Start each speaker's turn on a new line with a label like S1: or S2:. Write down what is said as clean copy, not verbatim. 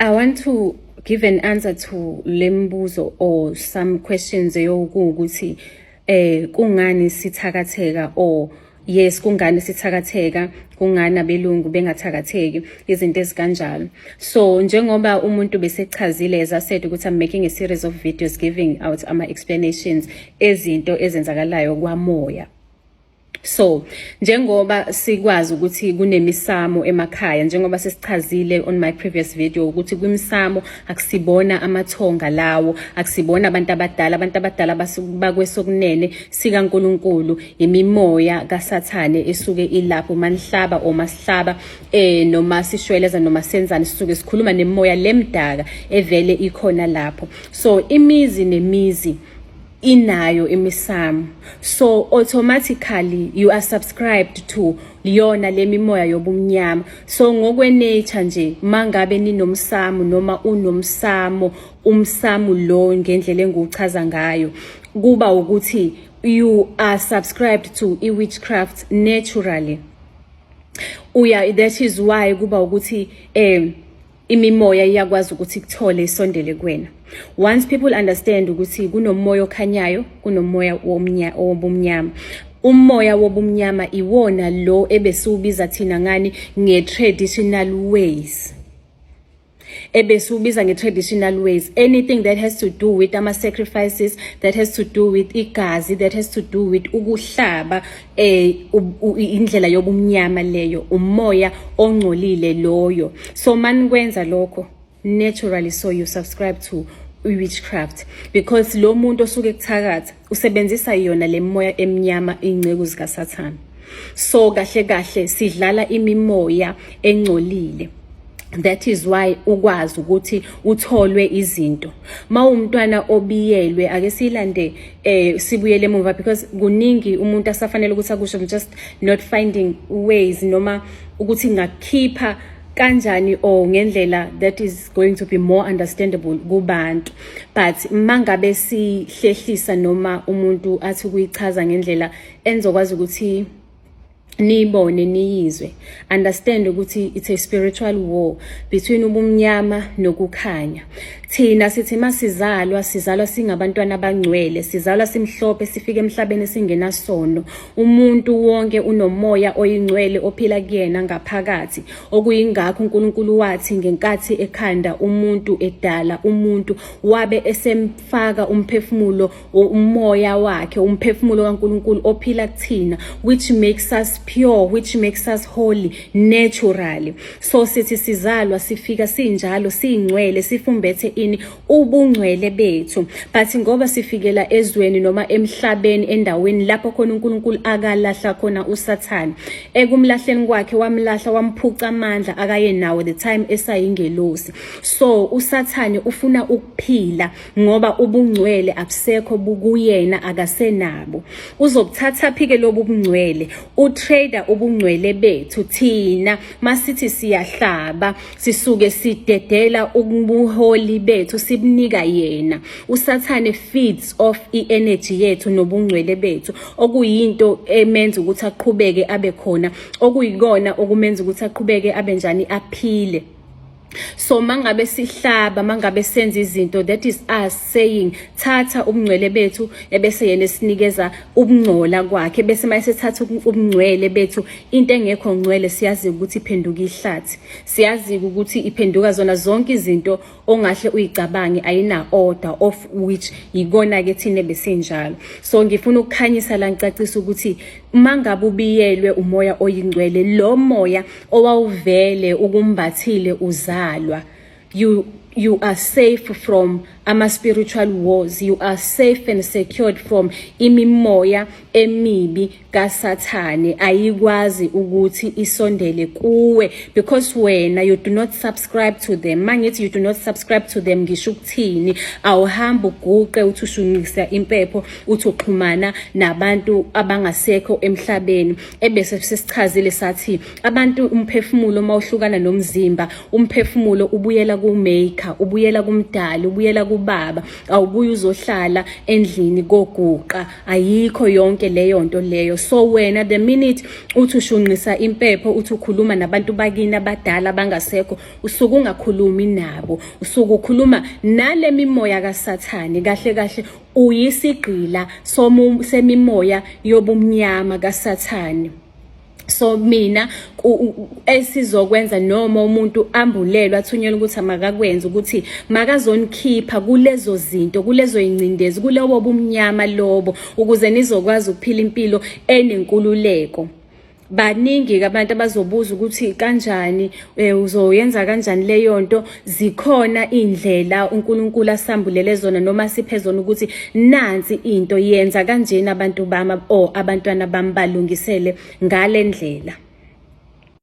S1: I want to give an answer to lembuzo or some questions ukuthi kungani sithakatheka or yes kungani sithakatheka kungani abelungu bengathakatheki izinto ezikanjalo. So njengoba umuntu besechazile, as I said, ukuthi I'm making a series of videos giving out ama explanations ezinto ezenzakalayo kwamoya. So njengoba sikwazi ukuthi kunemisamo emakhaya, njengoba sesichazile on my previous video ukuthi kwimisamo akusibona amathonga lawo, akusibona abantu abadala bakwesokunene sikaNkulunkulu, imimoya kaSathane esuke ilapho manihlaba o masihlaba noma sishweleza noma senzani sisuke sikhuluma nemoya lemdaka evele ikhona lapho. So imizi nemizi inayo imisamo, so automatically you are subscribed to yona lemimoya yobumnyama. So ngokwe nature nje mangabe ninomsamo noma unomsamo, umsamo lo ngendlela enguchaza ngayo kuba ukuthi you are subscribed to witchcraft naturally. That is why kuba ukuthi imimoya iyakwazi ukuthi kuthole isondele kuwena. Once people understand ukuthi kunomoya okhanyayo, kunomoya wobumnyama, umoya wobumnyama iwona lo ebesiubiza thina ngani nge-traditional ways. Ebesiubiza nge-traditional ways. Anything that has to do with ama-sacrifices, that has to do with igazi, that has to do with ukuhlaba, indlela yobumnyama leyo, umoya ongcolile loyo. So manikwenza lokho naturally, so you subscribe to witchcraft, because lo muntu osuke kuthakatha usebenzisa yona le moya emnyama ingceku zikaSathane. So kahle kahle sidlala imimoya engcolile. That is why ukwazi ukuthi utholwe izinto. Mawumntwana obiyelwe ake silande sibuyele emuva, because kuningi umuntu asafanele ukuthi akusho, just not finding ways noma ukuthi ngakhipha kanjani or ngendlela that is going to be more understandable kubantu. But mangabe sihlehlisa noma umuntu athi kuyichaza ngendlela enzokwazi ukuthi niyibone niyizwe, understand ukuthi it's a spiritual war between ubumnyama nokukhanya. Thina sithi masizalwa singabantwana abangcwele, sizalwa simhlophe, sifike emhlabeni singenasono. Umuntu wonke unomoya oyingcwele ophila kuyena ngaphakathi, okuyingakho uNkulunkulu wathi ngenkathi ekhanda umuntu edala umuntu wabe esemfaka umphefumulo, umoya wakhe, umphefumulo kaNkulunkulu ophila kuthina, which makes us pure, which makes us holy naturally. So sithi sizalwa sifika sinjalo singcwele, sifumbethe ini ubungcwele bethu, but ngoba sifikela ezweni noma emhlabeni endaweni lapho khona uNkulunkulu akalahla khona uSathane, ekumlahleni kwakhe wamlahla wamphuca amandla akaye nawo the time esayingelosi. So uSathane ufuna ukuphila ngoba ubungcwele abusekho bukuyena, akasenabo. Uzobuthatha phike lobu bungcwele utrader ubungcwele bethu. Thina masithi siyahlaba sisuke sidedela ubuholi bethu sibunika yena. uSathane feeds off energy yethu nobungcwele bethu, okuyinto emenza ukuthi aqhubeke abe khona, okuyikona okumenza ukuthi aqhubeke abe njani aphile. So mangabe sihlaba, mangabe senza izinto, that is us saying thatha ubungcwele bethu ebese yena sinikeza ubungcola kwakhe, bese mayisethatha ubungcwele bethu into engekho ngcwele siyazi ukuthi iphenduka ihlathi, siyazi ukuthi iphenduka zona zonke izinto ongahle uyicabange ayina order, of which yikona ke thina besinjalo. So ngifuna ukukhanyisa la ngicacisa ukuthi mangabe ubiyelwe umoya oyingcwele, lo moya owawuvele ukumbathile uzalwa, you are safe from ama-spiritual wars, you are safe and secured from imimoya emibi kaSathane. Ayikwazi ukuthi isondele kuwe, because wena you do not subscribe to them. Mangithi you do not subscribe to them, ngisho ukuthini? Awuhamba uguqe uthi ushunqisa impepho uthi uxhumana nabantu abangasekho emhlabeni, ebese sesichazile sathi abantu umphefumulo mawuhlukana nomzimba, umphefumulo ubuyela kumaker, ekhaya ubuyela kumdali, ubuyela kubaba, awubuyi uzohlala endlini koguqa. Ayikho yonke leyo nto leyo. So wena the minute uthi ushunqisa impepho, uthi ukhuluma nabantu bakini abadala bangasekho, usuke ungakhulumi nabo, usuke ukhuluma nale mimoya kaSathane. Kahle kahle uyisigqila semimoya yobumnyama kaSathane. So mina esizokwenza noma umuntu ambulelwe athunyelwe ukuthi amakakwenza ukuthi makazonikhipha kulezo zinto, kulezo ingcindezi, kulobo bumnyama lobo, ukuze nizokwazi ukuphila impilo enenkululeko. Baningi abantu abazobuza ukuthi kanjani uzoyenza kanjani leyo nto. Zikhona indlela uNkulunkulu asambulele zona noma siphe zona ukuthi nansi into yenza kanjena abantu bami abantwana bami balungisele ngale ndlela.